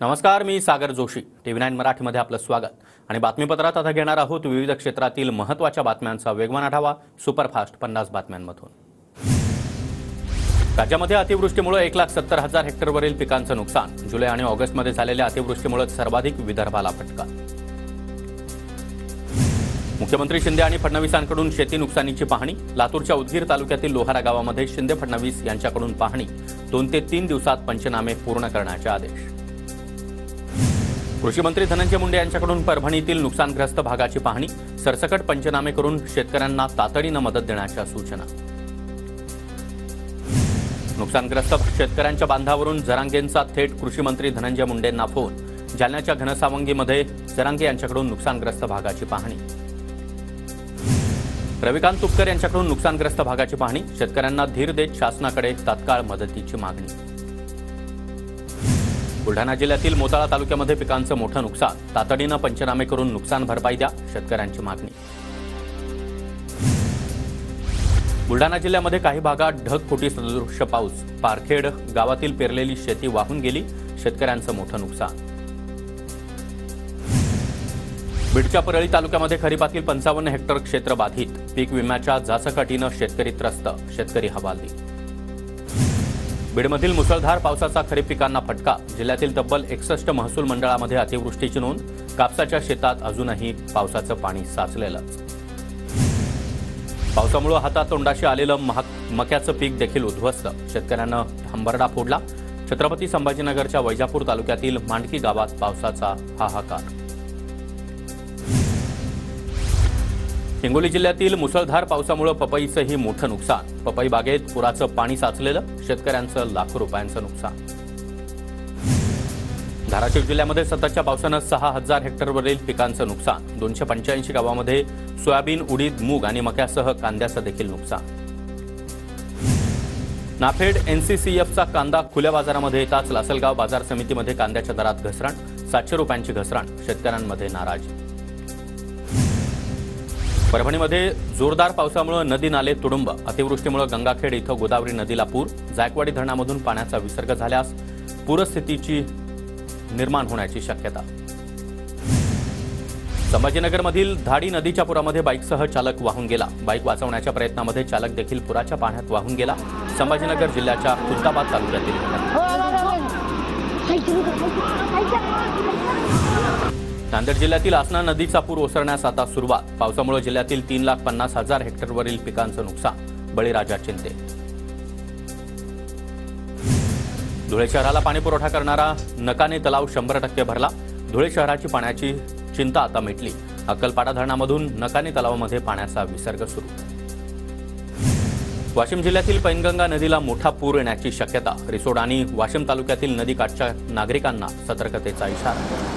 नमस्कार, मी सागर जोशी. TV9 मराठीमध्ये आपलं स्वागत. आणि बातमीपत्रात आता घेणार आहोत विविध क्षेत्रातील महत्त्वाच्या बातम्यांचा वेगवान आढावा सुपरफास्ट 50 बातम्यांमधून. राज्यामध्ये अतिवृष्टीमुळे 1,70,000 हेक्टरवरील पिकांचं नुकसान. जुलै आणि ऑगस्टमध्ये झालेल्या अतिवृष्टीमुळे सर्वाधिक विदर्भाला फटका. मुख्यमंत्री शिंदे आणि फडणवीसांकडून शेती नुकसानीची पाहणी. लातूरच्या उदगीर तालुक्यातील लोहारा गावामध्ये शिंदे फडणवीस यांच्याकडून पाहणी. 2 ते 3 दिवसात पंचनामे पूर्ण करण्याचे आदेश. कृषी मंत्री धनंजय मुंडे यांच्याकडून परभणीतील नुकसानग्रस्त भागाची पाहणी. सरसकट पंचनामे करून शेतकऱ्यांना तातडीनं मदत देण्याच्या सूचना. नुकसानग्रस्त शेतकऱ्यांच्या बांधावरून जरांगेंचा थेट कृषी मंत्री धनंजय मुंडेंना फोन. जालन्याच्या घनसावंगीमध्ये जरांगे यांच्याकडून नुकसानग्रस्त भागाची पाहणी. रविकांत तुपकर यांच्याकडून नुकसानग्रस्त भागाची पाहणी. शेतकऱ्यांना धीर देत शासनाकडे तात्काळ मदतीची मागणी. बुलढाणा जिल्ह्यातील मोताळा तालुक्यामध्ये पिकांचं मोठं नुकसान. तातडीनं पंचनामे करून नुकसान भरपाई द्या, शेतकऱ्यांची मागणी. बुलढाणा जिल्ह्यामध्ये काही भागात ढगफुटी सदृश पाऊस. पारखेड गावातील पेरलेली शेती वाहून गेली, शेतकऱ्यांचं मोठं नुकसान. बीडच्या परळी तालुक्यामध्ये खरीपातील 55 हेक्टर क्षेत्र बाधित. पीक विम्याच्या जाचकाटीनं शेतकरी त्रस्त, शेतकरी हवालदिल. बीडमधील मुसळधार पावसाचा खरीप पिकांना फटका. जिल्ह्यातील तब्बल 61 महसूल मंडळामध्ये अतिवृष्टीची नोंद. कापसाच्या शेतात अजूनही पावसाचं पाणी साचलेलंच. पावसामुळे हातातोंडाशी आलेलं मक्याचं पीक देखील उद्ध्वस्त. शेतकऱ्यांना हंबरडा फोडला. छत्रपती संभाजीनगरच्या वैजापूर तालुक्यातील मांडकी गावात पावसाचा हाहाकार. हिंगोली जिल्ह्यातील मुसळधार पावसामुळे पपईचंही मोठं नुकसान. पपई बागेत पुराचं पाणी साचलेलं. शेतकऱ्यांचं लाखो रुपयांचं नुकसान. धाराशिव जिल्ह्यामध्ये सततच्या पावसानं 6,000 हेक्टरवरील पिकांचं नुकसान. 285 गावामध्ये सोयाबीन, उडीद, मूग आणि मक्यासह कांद्याचं देखील नुकसान. नाफेड NCCFचा कांदा खुल्या बाजारामध्ये येताच लासलगाव बाजार समितीमध्ये कांद्याच्या दरात घसरण. 700 रुपयांची घसरण. शेतकऱ्यांमध्ये नाराजी. परभणीमध्ये जोरदार पावसामुळे नदी नाले तुडुंब. अतिवृष्टीमुळे गंगाखेड इथं गोदावरी नदीला पूर. जायकवाडी धरणामधून पाण्याचा विसर्ग झाल्यास पूरस्थितीची निर्माण होण्याची शक्यता. संभाजीनगरमधील धाडी नदीच्या पुरामध्ये बाईकसह चालक वाहून गेला. बाईक वाचवण्याच्या प्रयत्नामध्ये चालक देखील पुराच्या पाण्यात वाहून गेला. संभाजीनगर जिल्ह्याच्या खुलताबाद तालुक्यातील. नांदेड जिल्ह्यातील आसना नदीचा पूर ओसरण्यास आता सुरुवात. पावसामुळे जिल्ह्यातील 3,50,000 हेक्टरवरील पिकांचं नुकसान. बळीराजा चिंतेत. धुळे शहराला पाणीपुरवठा करणारा नकाने तलाव 100% भरला. धुळे शहराची पाण्याची चिंता आता मिटली. अक्कलपाडा धरणामधून नकाने तलावामध्ये पाण्याचा विसर्ग सुरू. वाशिम जिल्ह्यातील पैनगंगा नदीला मोठा पूर येण्याची शक्यता. रिसोड आणि वाशिम तालुक्यातील नदीकाठच्या नागरिकांना सतर्कतेचा इशारा.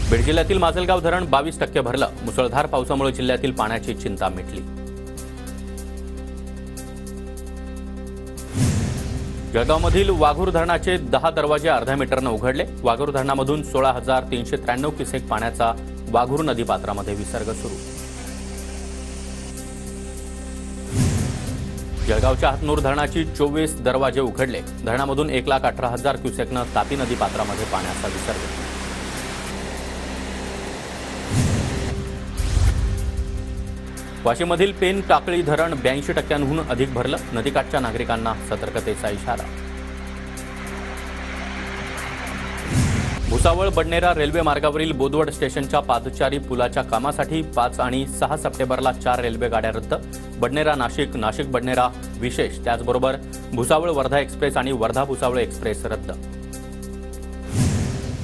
बीड जिल्ह्यातील माजलगाव धरण 22% भरलं. मुसळधार पावसामुळे जिल्ह्यातील पाण्याची चिंता मिटली. जळगावमधील वाघूर धरणाचे 10 दरवाजे अर्ध्या मीटरनं उघडले. वाघूर धरणामधून 16,393 क्युसेक पाण्याचा वाघूर नदीपात्रामध्ये विसर्ग सुरू. जळगावच्या हातनूर धरणाची 24 दरवाजे उघडले. धरणामधून 1,18,000 क्युसेकनं तापी नदीपात्रामध्ये पाण्याचा विसर्ग. वाशिममधील पेन टाकळी धरण 82% अधिक भरलं. नदीकाठच्या नागरिकांना सतर्कतेचा इशारा. भुसावळ बडनेरा रेल्वे मार्गावरील बोदवड स्टेशनच्या पादचारी पुलाच्या कामासाठी 5 आणि 6 सप्टेंबरला 4 रेल्वे गाड्या रद्द. बडनेरा नाशिक, नाशिक बडनेरा विशेष. त्याचबरोबर भुसावळ वर्धा एक्सप्रेस आणि वर्धा भुसावळ एक्सप्रेस रद्द.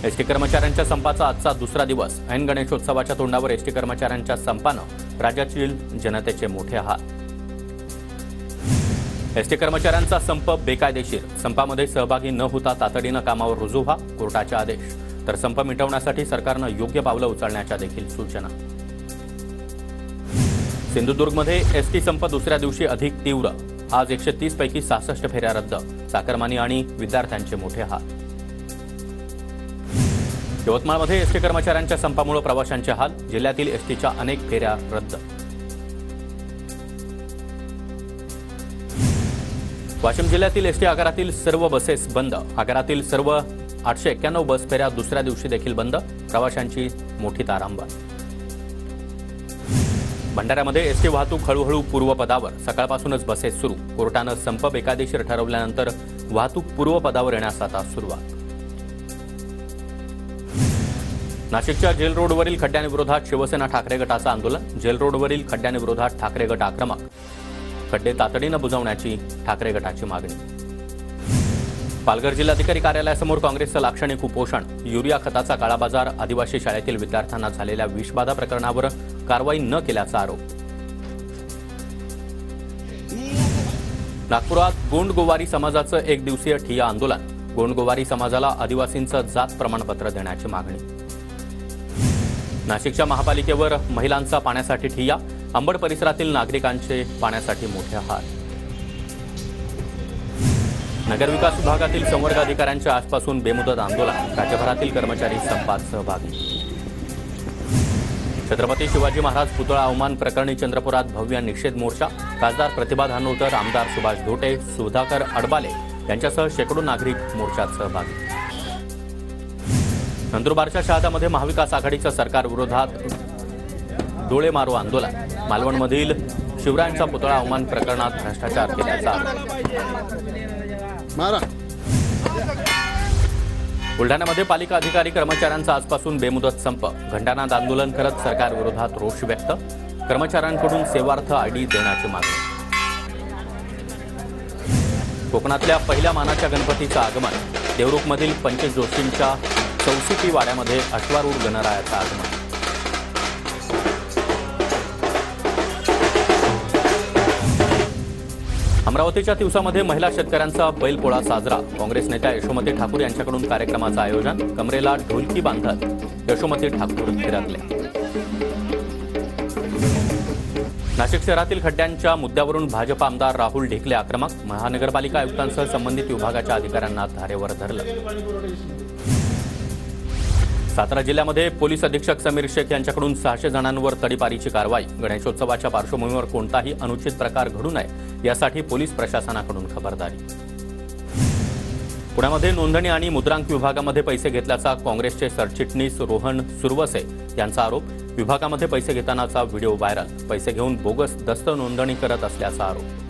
एसटी कर्मचाऱ्यांच्या संपाचा आजचा दुसरा दिवस. ऐन गणेशोत्सवाच्या तोंडावर एसटी कर्मचाऱ्यांच्या संपानं राज्यातील जनतेचे मोठे हाल. एसटी कर्मचाऱ्यांचा संप बेकायदेशीर. संपामध्ये सहभागी न होता तातडीनं कामावर रुजू व्हा, कोर्टाचे आदेश. तर संप मिटवण्यासाठी सरकारनं योग्य पावलं उचलण्याच्या देखील सूचना. सिंधुदुर्गमध्ये एसटी संप दुसऱ्या दिवशी अधिक तीव्र. आज 130 पैकी 66 फेऱ्या रद्द. चाकरमानी आणि विद्यार्थ्यांचे मोठे हाल. यवतमाळमध्ये एसटी कर्मचाऱ्यांच्या संपामुळे प्रवाशांचे हाल. जिल्ह्यातील एसटीच्या अनेक फेऱ्या रद्द. वाशिम जिल्ह्यातील एसटी आगारातील सर्व बसेस बंद. आगारातील सर्व 891 बस फेऱ्या दुसऱ्या दिवशी देखील बंद. प्रवाशांची मोठी तारांबळ. भंडाऱ्यामध्ये एसटी वाहतूक हळूहळू पूर्वपदावर. सकाळपासूनच बसेस सुरू. कोर्टानं संप बेकायदेशीर ठरवल्यानंतर वाहतूक पूर्वपदावर येण्यास आता सुरुवात. नाशिकच्या जेल रोडवरील खड्ड्यांविरोधात शिवसेना ठाकरे गटाचं आंदोलन. जेल रोडवरील खड्ड्यांविरोधात ठाकरे गट आक्रमक. खड्डे तातडीनं बुजवण्याची ठाकरे गटाची मागणी. पालघर जिल्हाधिकारी कार्यालयासमोर काँग्रेसचं लाक्षणिक उपोषण. युरिया खताचा काळाबाजार. आदिवासी शाळेतील विद्यार्थ्यांना झालेल्या विषबाधा प्रकरणावर कारवाई न केल्याचा आरोप. नागपुरात गोंडगोवारी समाजाचं एक दिवसीय ठिय्या आंदोलन. गोंडगोवारी समाजाला आदिवासींचं जात प्रमाणपत्र देण्याची मागणी. नाशिकच्या महापालिकेवर महिलांचा पाण्यासाठी ठिय्या. अंबड परिसरातील नागरिकांचे पाण्यासाठी मोठे हाल. नगरविकास विभागातील संवर्ग अधिकाऱ्यांच्या आजपासून बेमुदत आंदोलन. राज्यभरातील कर्मचारी संपात सहभागी. छत्रपती शिवाजी महाराज पुतळा अवमान प्रकरणी चंद्रपुरात भव्य निषेध मोर्चा. खासदार प्रतिभा धानोरकर, आमदार सुभाष धोटे, सुधाकर अडबाले यांच्यासह शेकडो नागरिक मोर्चात सहभागी. नंदुरबारच्या शहादामध्ये महाविकास आघाडीच्या सरकार विरोधात डोळे मारो आंदोलन. मालवणमधील शिवरायांचा पुतळा अवमान प्रकरणात भ्रष्टाचार केल्याचा आरोप. बुलढाण्यामध्ये पालिका अधिकारी कर्मचाऱ्यांचा आजपासून बेमुदत संप. घंटानाद आंदोलन करत सरकार विरोधात रोष व्यक्त. कर्मचाऱ्यांकडून सेवार्थ आयडी देण्याची मागणी. कोकणातल्या पहिल्या मानाच्या गणपतीचं आगमन. देवरुखमधील पंचेश जोशींच्या चौसिकी वाड्यामध्ये अश्वारूढ गणरायाचं आगमन. अमरावतीच्या तिवसामध्ये महिला शेतकऱ्यांचा बैलपोळा साजरा. काँग्रेस नेत्या यशोमती ठाकूर यांच्याकडून कार्यक्रमाचं आयोजन. कमरेला ढोलकी बांधत यशोमती ठाकूर थिरकले. नाशिक शहरातील खड्ड्यांच्या मुद्द्यावरून भाजप आमदार राहुल ढिकले आक्रमक. महानगरपालिका आयुक्तांसह संबंधित विभागाच्या अधिकाऱ्यांना धारेवर धरलं. सातारा जिल्ह्यामध्ये पोलीस अधीक्षक समीर शेख यांच्याकडून 600 जणांवर तडीपारीची कारवाई. गणेशोत्सवाच्या पार्श्वभूमीवर कोणताही अनुचित प्रकार घडू नये यासाठी पोलीस प्रशासनाकडून खबरदारी. पुण्यामध्ये नोंदणी आणि मुद्रांक विभागामध्ये पैसे घेतल्याचा काँग्रेसचे सरचिटणीस रोहन सुरवसे यांचा आरोप. विभागामध्ये पैसे घेतानाचा व्हिडिओ व्हायरल. पैसे घेऊन बोगस दस्त नोंदणी करत असल्याचा आरोप.